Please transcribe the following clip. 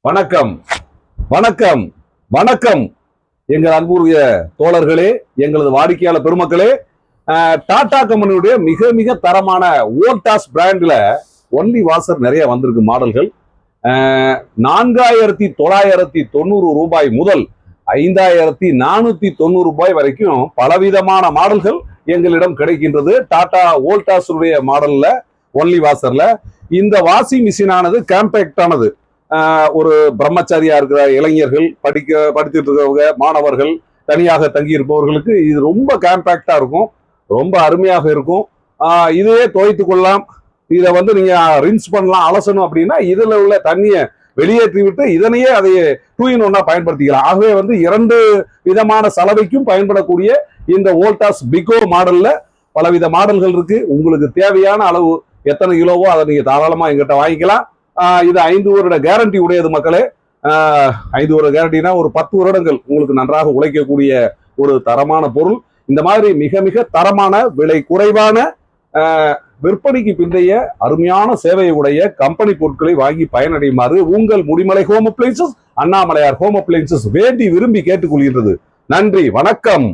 வணக்கம் வணக்கம் வணக்கம் எங்கள் அன்புரிய தோழர்களே, எங்களது வாடிக்கையாளர் பெருமக்களே, டாடா கம்பெனியுடைய மிக மிக தரமான வோல்டாஸ் பிராண்ட்ல ஒன்லி வாசர் நிறைய வந்திருக்கு மாடல்கள். 4990 ரூபாய் முதல் 5490 ரூபாய் வரைக்கும் பலவிதமான மாடல்கள் எங்களிடம் கிடைக்கின்றது. டாடா வோல்டாஸ் மாடல்ல ஒன்லி வாசர்ல இந்த வாஷிங் மிஷின் ஆனது காம்பேக்ட் ஆனது. ஒரு பிரம்மச்சாரியா இருக்கிற இளைஞர்கள், படித்துட்டு இருக்கிறவங்க, மாணவர்கள், தனியாக தங்கி இருப்பவர்களுக்கு இது ரொம்ப காம்பேக்டா இருக்கும், ரொம்ப அருமையாக இருக்கும். இதையே துவைத்து கொள்ளலாம். இதை நீங்க ரின்ஸ் பண்ணலாம், அலசணும் அப்படின்னா இதுல உள்ள தண்ணியை வெளியேற்றி விட்டு இதனையே அதையே 2-in-1 பயன்படுத்திக்கலாம். ஆகவே இரண்டு விதமான சலவைக்கும் பயன்படக்கூடிய இந்த வோல்டாஸ் பிகோ மாடல்ல பலவித மாடல்கள் இருக்கு. உங்களுக்கு தேவையான அளவு எத்தனை கிலோவோ அதை நீங்க தாராளமா எங்கிட்ட வாங்கிக்கலாம். இது 5 வருட கேரண்டி உடையது மக்களே. 5 வருட கேரண்டினா ஒரு 10 வருடங்கள் உங்களுக்கு நன்றாக உழைக்கக்கூடிய ஒரு தரமான பொருள். இந்த மாதிரி மிக மிக தரமான, விலை குறைவான, விற்பனைக்கு பிந்தைய அருமையான சேவையை உடைய கம்பெனி பொருட்களை வாங்கி பயனடையுமாறு உங்கள் Mudimalai home appliances, Annamalaiyar home appliances வேண்டி விரும்பி கேட்டுக்கொள்கின்றது. நன்றி, வணக்கம்.